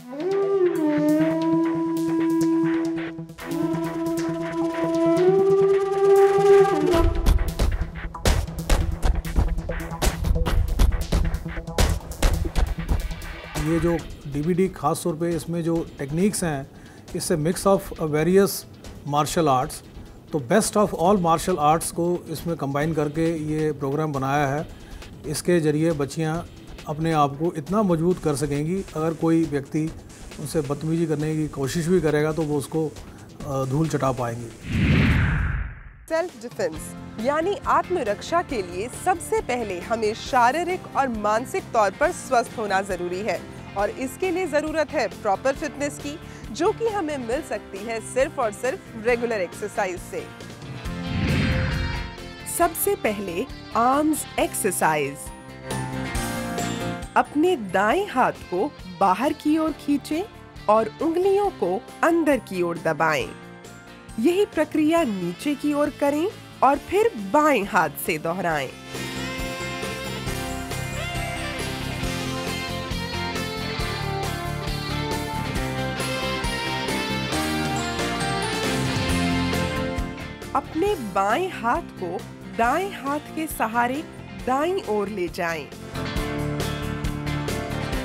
ये जो डीवीडी खास तौर पे इसमें जो टेक्निक्स हैं, इससे mix of various martial arts, तो best of all martial arts को इसमें कंबाइन करके ये प्रोग्राम बनाया है। इसके ज़रिए बच्चियां अपने आप को इतना मजबूत कर सकेंगी, अगर कोई व्यक्ति उनसे बदतमीजी करने की कोशिश भी करेगा तो वो उसको धूल चटा पाएंगी। सेल्फ डिफेंस यानी आत्मरक्षा के लिए सबसे पहले हमें शारीरिक और मानसिक तौर पर स्वस्थ होना जरूरी है, और इसके लिए जरूरत है प्रॉपर फिटनेस की, जो कि हमें मिल सकती है सिर्फ और सिर्फ रेगुलर एक्सरसाइज से। सबसे पहले आर्म्स एक्सरसाइज। अपने दाएं हाथ को बाहर की ओर खींचें और उंगलियों को अंदर की ओर दबाएं। यही प्रक्रिया नीचे की ओर करें और फिर बाएं हाथ से दोहराएं। अपने बाएं हाथ को दाएं हाथ के सहारे दाईं ओर ले जाएं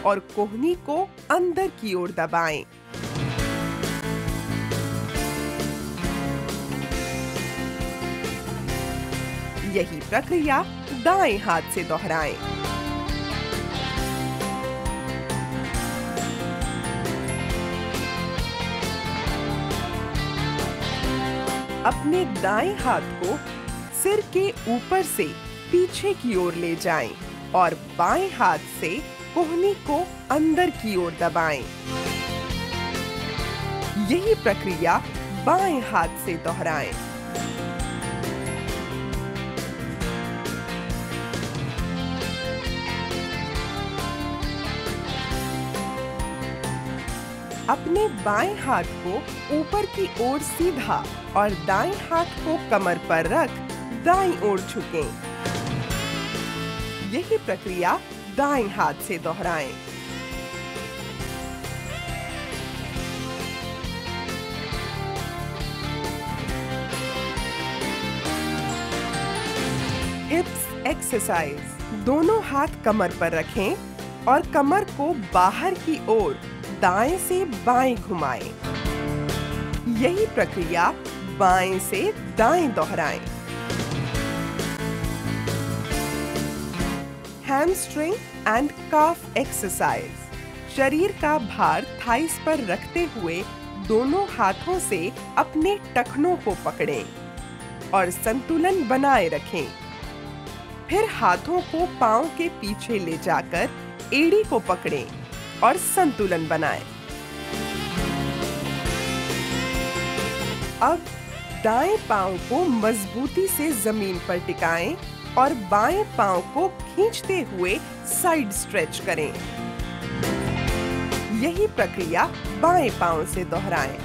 और कोहनी को अंदर की ओर दबाएं। यही प्रक्रिया दाएं हाथ से दोहराएं। अपने दाएं हाथ को सिर के ऊपर से पीछे की ओर ले जाएं और बाएं हाथ से कोहनी को अंदर की ओर दबाएं। यही प्रक्रिया बाएं हाथ से दोहराएं। अपने बाएं हाथ को ऊपर की ओर सीधा और दाएं हाथ को कमर पर रख दाईं ओर झुकें। यही प्रक्रिया दाएं हाथ से दोहराएं। हिप्स एक्सरसाइज। दोनों हाथ कमर पर रखें और कमर को बाहर की ओर दाएं से बाएं घुमाएं। यही प्रक्रिया बाएं से दाएं दोहराएं। Hamstring and calf exercise. शरीर का भार थाइस पर रखते हुए दोनों हाथों से अपने टखनों को पकड़ें और संतुलन बनाए रखें। फिर हाथों को पांव के पीछे ले जाकर एड़ी को पकड़ें और संतुलन बनाएं। अब दाएं पांव को मजबूती से जमीन पर टिकाएं और बाएं पांव को खींचते हुए साइड स्ट्रेच करें। यही प्रक्रिया बाएं पांव से दोहराएं।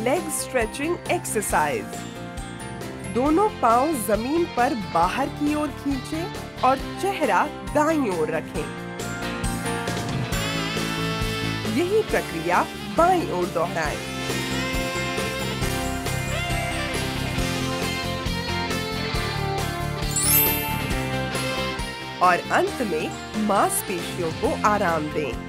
Leg stretching exercise. दोनों पांव जमीन पर बाहर की ओर खींचें और चेहरा दाईं ओर रखें। यही प्रक्रिया बाईं ओर दोहराएं। और अंत में मांसपेशियों को आराम दें।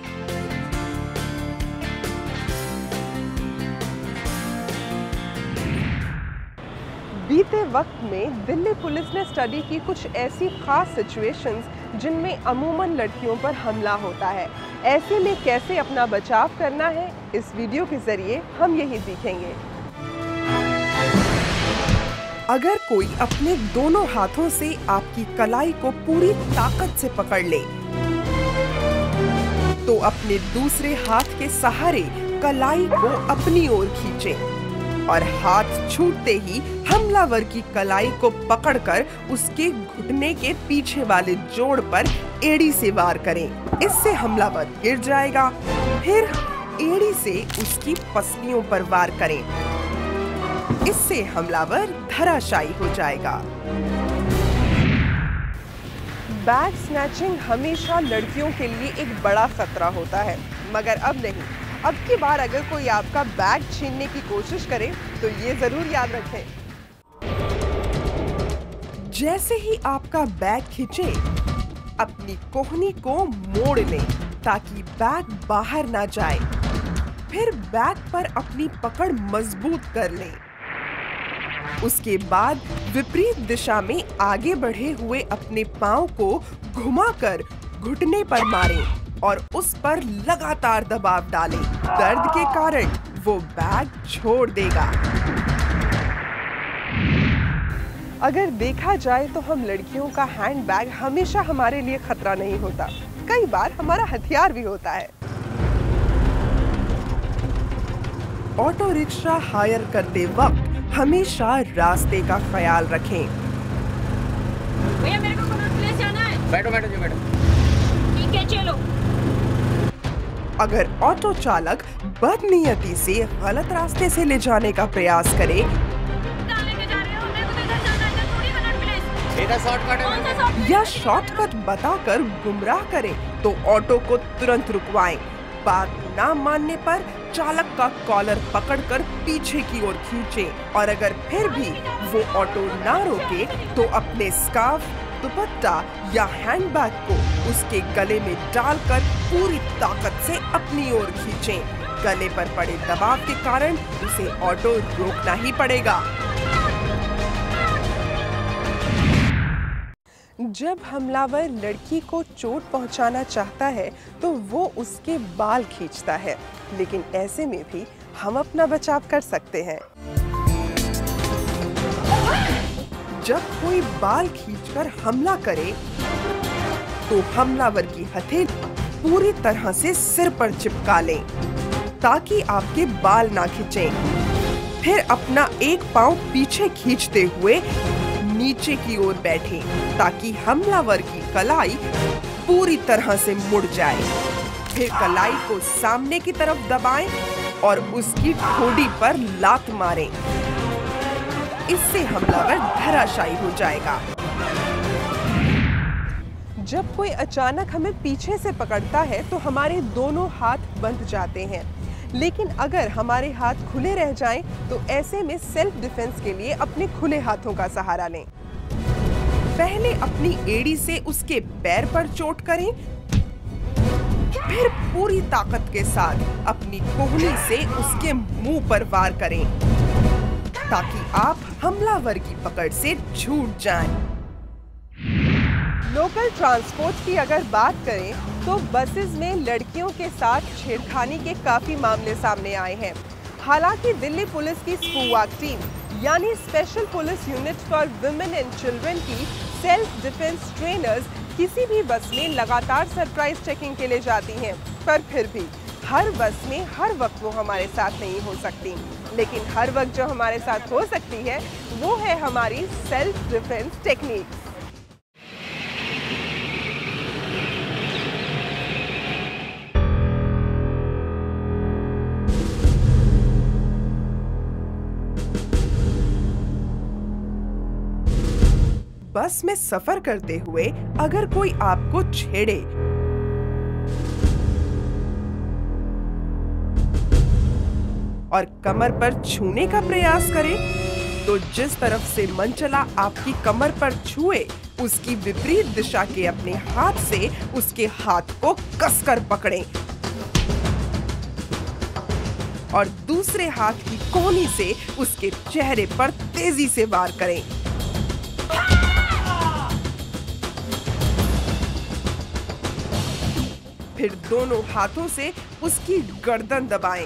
बीते वक्त में दिल्ली पुलिस ने स्टडी की कुछ ऐसी खास सिचुएशंस जिनमें अमूमन लड़कियों पर हमला होता है। ऐसे में कैसे अपना बचाव करना है, इस वीडियो के जरिए हम यही सीखेंगे। अगर कोई अपने दोनों हाथों से आपकी कलाई को पूरी ताकत से पकड़ ले, तो अपने दूसरे हाथ के सहारे कलाई को अपनी ओर खींचें और हाथ छूटते ही हमलावर की कलाई को पकड़कर उसके घुटने के पीछे वाले जोड़ पर एड़ी से वार करें। इससे हमलावर गिर जाएगा। फिर एड़ी से उसकी पसलियों पर वार करें। इससे हमलावर धराशायी हो जाएगा। बैग स्नैचिंग हमेशा लड़कियों के लिए एक बड़ा खतरा होता है, मगर अब नहीं। अब की बार अगर कोई आपका बैग छीनने की कोशिश करे तो ये जरूर याद रखें, जैसे ही आपका बैग खींचे, अपनी कोहनी को मोड़ लें ताकि बैग बाहर ना जाए। फिर बैग पर अपनी पकड़ मजबूत कर लें। उसके बाद विपरीत दिशा में आगे बढ़े हुए अपने पांव को घुमाकर घुटने पर मारें और उस पर लगातार दबाव डालें। दर्द के कारण वो बैग छोड़ देगा। अगर देखा जाए तो हम लड़कियों का हैंड बैग हमेशा हमारे लिए खतरा नहीं होता, कई बार हमारा हथियार भी होता है। ऑटो रिक्शा हायर करते वक्त हमेशा रास्ते का ख्याल रखें। भैया मेरे को कनॉट प्लेस जाना है। बैठो बैठो जी बैठो। ठीक है चलो। अगर ऑटो चालक बदनीयती से गलत रास्ते से ले जाने का प्रयास करे कहाँ लेके जा रहे हो? मेरे को तो इधर जाना है, इधर थोड़ी कनॉट प्लेस। सीधा शॉर्टकट कौन सा है। शॉर्टकट? या शॉर्टकट बताकर गुमराह करे तो ऑटो को तुरंत रुकवाएं। बात ना मानने पर चालक का कॉलर पकड़कर पीछे की ओर खींचें और अगर फिर भी वो ऑटो ना रोके तो अपने स्कार्फ, दुपट्टा या हैंडबैग को उसके गले में डालकर पूरी ताकत से अपनी ओर खींचें। गले पर पड़े दबाव के कारण उसे ऑटो रोकना ही पड़ेगा। जब हमलावर लड़की को चोट पहुंचाना चाहता है तो वो उसके बाल खींचता है, लेकिन ऐसे में भी हम अपना बचाव कर सकते हैं। जब कोई बाल खींचकर हमला करे तो हमलावर की हथेली पूरी तरह से सिर पर चिपका लें ताकि आपके बाल ना खींचें। फिर अपना एक पांव पीछे खींचते हुए नीचे की ओर बैठें ताकि हमलावर की कलाई पूरी तरह से मुड़ जाए। फिर कलाई को सामने की तरफ दबाएं और उसकी ठोड़ी पर लात मारें। इससे हमलावर धराशायी हो जाएगा। जब कोई अचानक हमें पीछे से पकड़ता है तो हमारे दोनों हाथ बंध जाते हैं, लेकिन अगर हमारे हाथ खुले रह जाएं तो ऐसे में सेल्फ डिफेंस के लिए अपने खुले हाथों का सहारा लें। पहले अपनी एड़ी से उसके पैर पर चोट करें, फिर पूरी ताकत के साथ अपनी कोहनी से उसके मुंह पर वार करें ताकि आप हमलावर की पकड़ से छूट जाएं। लोकल ट्रांसपोर्ट की अगर बात करें तो बसेस में लड़कियों के साथ छेड़खानी के काफी मामले सामने आए हैं। हालांकि दिल्ली पुलिस की स्कूवाक टीम यानी special police unit for women and children की सेल्फ डिफेंस ट्रेनर्स किसी भी बस में लगातार सरप्राइज चेकिंग के लिए जाती हैं, पर फिर भी हर बस में हर वक्त वो हमारे साथ नहीं हो सकती, लेकिन हर वक्त जो हमारे साथ हो सकती है वो है हमारी सेल्फ डिफेंस टेक्निक। बस में सफर करते हुए अगर कोई आपको छेड़े और कमर पर छूने का प्रयास करे तो जिस तरफ से मनचला आपकी कमर पर छुए उसकी विपरीत दिशा के अपने हाथ से उसके हाथ को कसकर पकड़ें और दूसरे हाथ की कोहनी से उसके चेहरे पर तेजी से वार करें। फिर दोनों हाथों से उसकी गर्दन दबाएं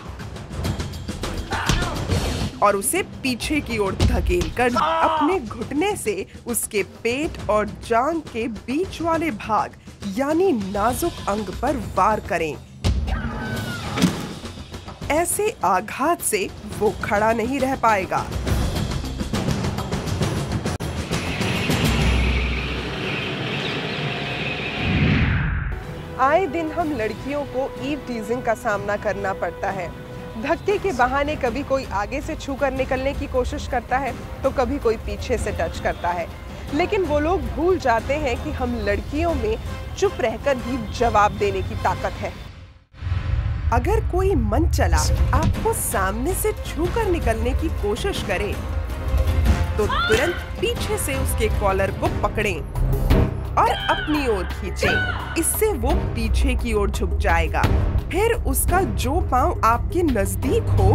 और उसे पीछे की ओर धकेलकर अपने घुटने से उसके पेट और जांघ के बीच वाले भाग यानी नाजुक अंग पर वार करें। ऐसे आघात से वो खड़ा नहीं रह पाएगा। आए दिन हम लड़कियों को ईव टीजिंग का सामना करना पड़ता है। धक्के के बहाने कभी कोई आगे से छूकर निकलने की कोशिश करता है तो कभी कोई पीछे से टच करता है। लेकिन वो लोग भूल जाते हैं कि हम लड़कियों में चुप रहकर भी जवाब देने की ताकत है। अगर कोई मनचला आपको सामने से छूकर निकलने की कोशिश करे तो तुरंत पीछे से उसके कॉलर को पकड़ें और अपनी ओर खींचें। इससे वो पीछे की ओर झुक जाएगा। फिर उसका जो पांव आपके नजदीक हो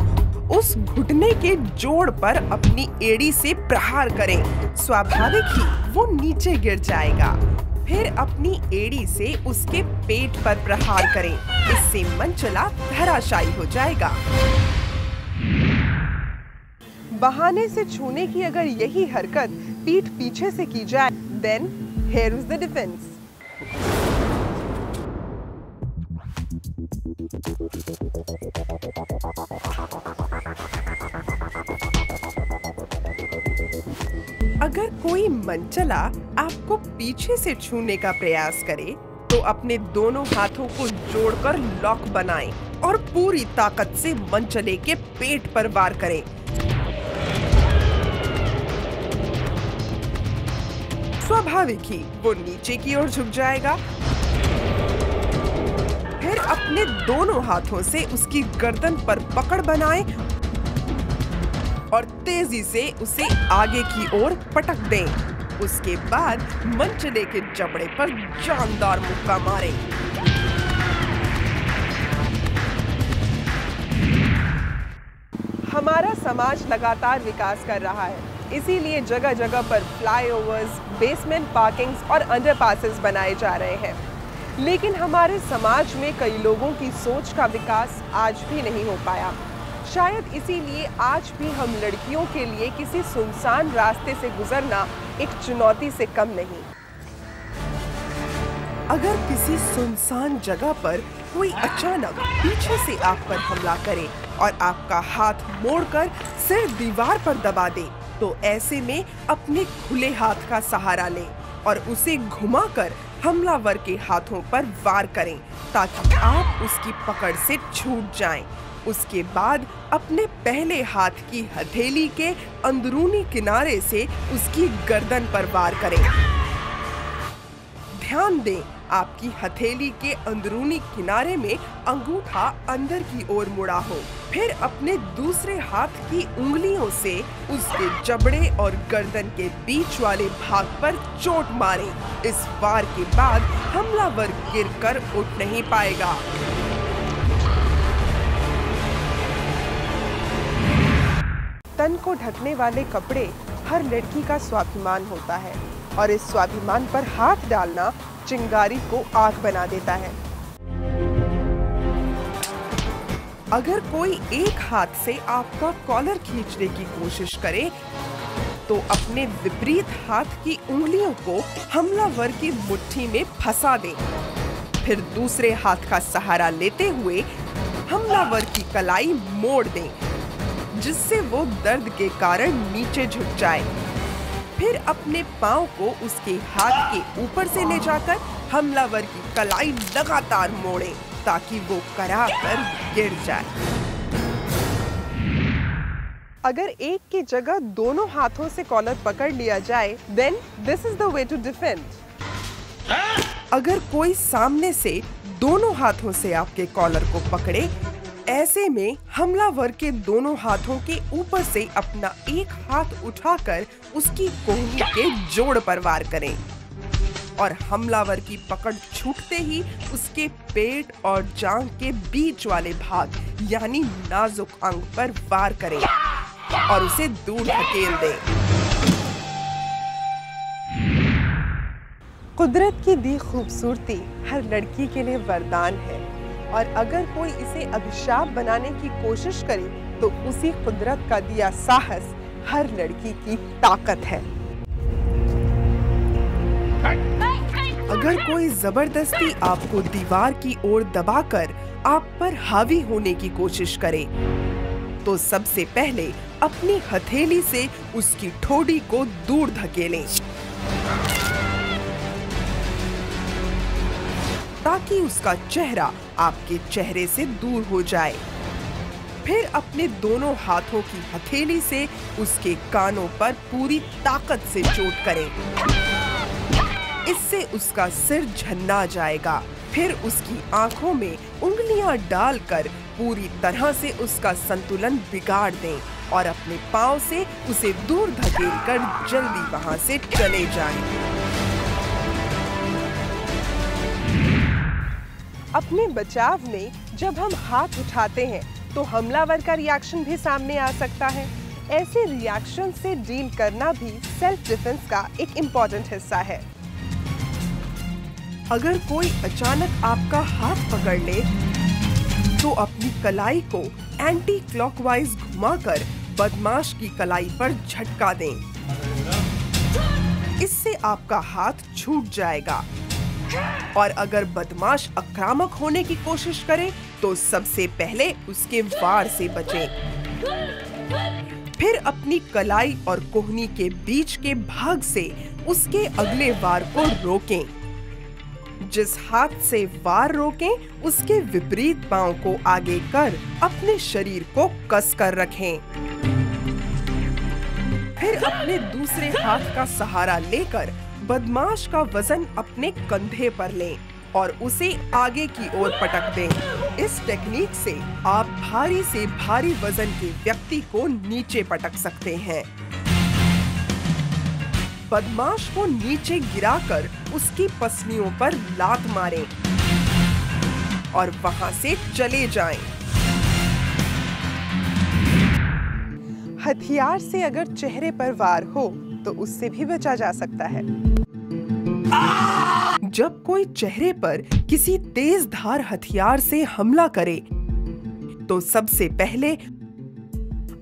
उस घुटने के जोड़ पर अपनी एड़ी से प्रहार करें। स्वाभाविक ही वो नीचे गिर जाएगा। फिर अपनी एड़ी से उसके पेट पर प्रहार करें। इससे मनचला धराशायी हो जाएगा। बहाने से छूने की अगर यही हरकत पीठ पीछे से की जाए, then here is the defense. अगर कोई मनचला आपको पीछे से छूने का प्रयास करे तो अपने दोनों हाथों को जोड़कर लॉक बनाएं और पूरी ताकत से मनचले के पेट पर वार करें। स्वाभाविक ही वो नीचे की ओर झुक जाएगा। फिर अपने दोनों हाथों से उसकी गर्दन पर पकड़ बनाएं और तेजी से उसे आगे की ओर पटक दें। उसके बाद मनचले के जबड़े पर जानदार मुक्का मारें। हमारा समाज लगातार विकास कर रहा है, इसीलिए जगह जगह पर फ्लाईओवर्स, बेसमेंट पार्किंग्स और अंडरपासेस बनाए जा रहे हैं। लेकिन हमारे समाज में कई लोगों की सोच का विकास आज भी नहीं हो पाया। शायद इसीलिए आज भी हम लड़कियों के लिए किसी सुनसान रास्ते से गुजरना एक चुनौती से कम नहीं। अगर किसी सुनसान जगह पर कोई अचानक पीछे से आप पर हमला करे और आपका हाथ मोड़कर सिर दीवार पर दबा दे, तो ऐसे में अपने खुले हाथ का सहारा लें और उसे घुमाकर हमलावर के हाथों पर वार करें ताकि आप उसकी पकड़ से छूट जाएं। उसके बाद अपने पहले हाथ की हथेली के अंदरूनी किनारे से उसकी गर्दन पर वार करें। ध्यान दें, आपकी हथेली के अंदरूनी किनारे में अंगूठा अंदर की ओर मुड़ा हो। फिर अपने दूसरे हाथ की उंगलियों से उसके जबड़े और गर्दन के बीच वाले भाग पर चोट मारें। इस वार के बाद हमलावर गिरकर उठ नहीं पाएगा। तन को ढकने वाले कपड़े हर लड़की का स्वाभिमान होता है और इस स्वाभिमान पर हाथ डालना चिंगारी को आग बना देता है। अगर कोई एक हाथ से आपका कॉलर खींचने की कोशिश करे तो अपने विपरीत हाथ की उंगलियों को हमलावर की मुट्ठी में फंसा दें। फिर दूसरे हाथ का सहारा लेते हुए हमलावर की कलाई मोड़ दें, जिससे वो दर्द के कारण नीचे झुक जाए। फिर अपने पांव को उसके हाथ के ऊपर से ले जाकर हमलावर की कलाई लगातार मोड़ें ताकि वो करा कर गिर जाए। अगर एक की जगह दोनों हाथों से कॉलर पकड़ लिया जाए, then this is the way to defend. अगर कोई सामने से दोनों हाथों से आपके कॉलर को पकड़े, ऐसे में हमलावर के दोनों हाथों के ऊपर से अपना एक हाथ उठाकर उसकी कोहनी के जोड़ पर वार करें और हमलावर की पकड़ छूटते ही उसके पेट और जांघ के बीच वाले भाग यानी नाजुक अंग पर वार करें और उसे दूर धकेल दें। कुदरत की दी खूबसूरती हर लड़की के लिए वरदान है और अगर कोई इसे अभिशाप बनाने की कोशिश करे तो उसी कुदरत का दिया साहस हर लड़की की ताकत है। अगर कोई जबरदस्ती आपको दीवार की ओर दबाकर आप पर हावी होने की कोशिश करे तो सबसे पहले अपनी हथेली से उसकी ठोड़ी को दूर धकेलें ताकि उसका चेहरा आपके चेहरे से दूर हो जाए। फिर अपने दोनों हाथों की हथेली से उसके कानों पर पूरी ताकत से चोट करें। इससे उसका सिर झन्ना जाएगा। फिर उसकी आंखों में उंगलियां डालकर पूरी तरह से उसका संतुलन बिगाड़ दें और अपने पांव से उसे दूर धकेलकर जल्दी वहां से चले जाएं। अपने बचाव में जब हम हाथ उठाते हैं तो हमलावर का रिएक्शन भी सामने आ सकता है। ऐसे रिएक्शन से डील करना भी सेल्फ डिफेंस का एक इम्पोर्टेंट हिस्सा है। अगर कोई अचानक आपका हाथ पकड़ ले तो अपनी कलाई को एंटी क्लॉकवाइज घुमाकर बदमाश की कलाई पर झटका दें। इससे आपका हाथ छूट जाएगा। और अगर बदमाश आक्रामक होने की कोशिश करे तो सबसे पहले उसके वार से बचें। फिर अपनी कलाई और कोहनी के बीच के भाग से उसके अगले वार को रोकें। जिस हाथ से वार रोकें, उसके विपरीत पांव को आगे कर अपने शरीर को कस कर रखें। फिर अपने दूसरे हाथ का सहारा लेकर बदमाश का वजन अपने कंधे पर लें और उसे आगे की ओर पटक दें। इस टेक्निक से आप भारी से भारी वजन के व्यक्ति को नीचे पटक सकते हैं। बदमाश को नीचे गिराकर उसकी पसलियों पर लात मारें और वहां से चले जाएं। हथियार से अगर चेहरे पर वार हो तो उससे भी बचा जा सकता है। जब कोई चेहरे पर किसी तेज धार हथियार से हमला करे तो सबसे पहले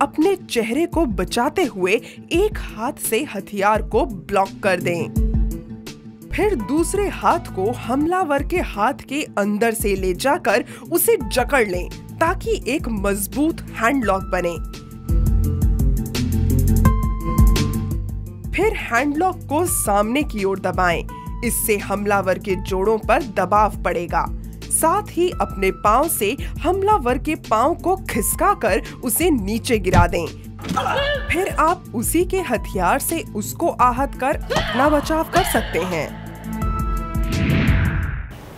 अपने चेहरे को बचाते हुए एक हाथ से हथियार को ब्लॉक कर दें। फिर दूसरे हाथ को हमलावर के हाथ के अंदर से ले जाकर उसे जकड़ लें ताकि एक मजबूत हैंडलॉक बने। फिर हैंडलॉक को सामने की ओर दबाएं। इससे हमलावर के जोड़ों पर दबाव पड़ेगा। साथ ही अपने पांव से हमलावर के पांव को खिसकाकर उसे नीचे गिरा दें। फिर आप उसी के हथियार से उसको आहत कर अपना बचाव कर सकते हैं।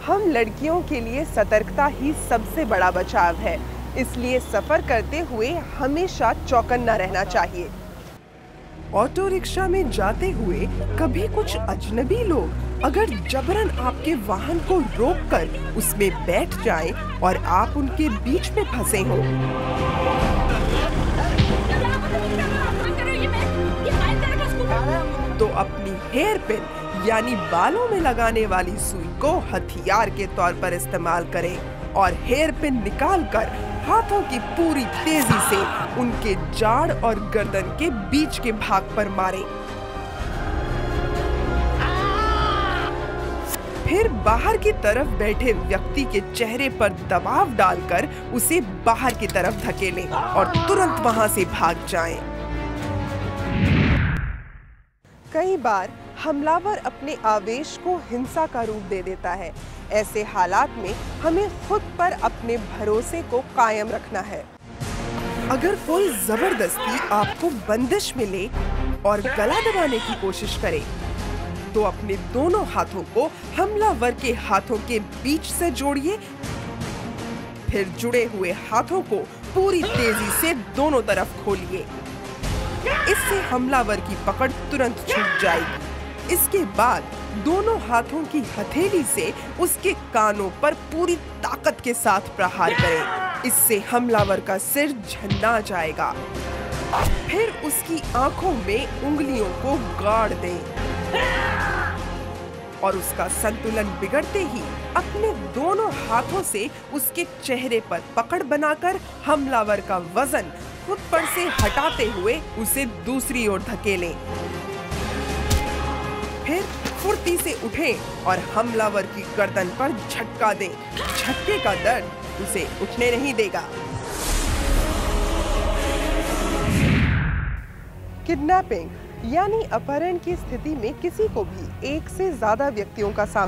हम लड़कियों के लिए सतर्कता ही सबसे बड़ा बचाव है, इसलिए सफर करते हुए हमेशा चौकन्ना रहना चाहिए। ऑटो रिक्शा में जाते हुए कभी कुछ अजनबी लोग अगर जबरन आपके वाहन को रोककर उसमें बैठ जाएं और आप उनके बीच में फंसे हों, तो अपनी हेयर पिन यानी बालों में लगाने वाली सुई को हथियार के तौर पर इस्तेमाल करें और हेयर पिन निकालकर हाथों की पूरी तेजी से उनके जाड़ और गर्दन के बीच के भाग पर मारें। फिर बाहर की तरफ बैठे व्यक्ति के चेहरे पर दबाव डालकर उसे बाहर की तरफ धकेलें और तुरंत वहां से भाग जाएं। कई बार हमलावर अपने आवेश को हिंसा का रूप दे देता है। ऐसे हालात में हमें खुद पर अपने भरोसे को कायम रखना है। अगर कोई जबरदस्ती आपको बंदिश में ले और गला दबाने की कोशिश करे तो अपने दोनों हाथों को हमलावर के हाथों के बीच से जोड़िए। फिर जुड़े हुए हाथों को पूरी तेजी से दोनों तरफ खोलिए। इससे हमलावर की पकड़ तुरंत छूट जाएगी। इसके बाद दोनों हाथों की हथेली से उसके कानों पर पूरी ताकत के साथ प्रहार करें। इससे हमलावर का सिर झन्ना जाएगा। फिर उसकी आंखों में उंगलियों को गाड़ दें और उसका संतुलन बिगड़ते ही अपने दोनों हाथों से उसके चेहरे पर पकड़ बनाकर हमलावर का वजन खुद पर से हटाते हुए उसे दूसरी ओर धकेलें। फिर फुर्ती से उठें और हमलावर की गर्दन पर झटका दें। झटके का दर्द उसे उठने नहीं देगा। किडनैपिंग यानी अपहरण की स्थिति में किसी को भी एक से ज्यादा व्यक्तियों का सामना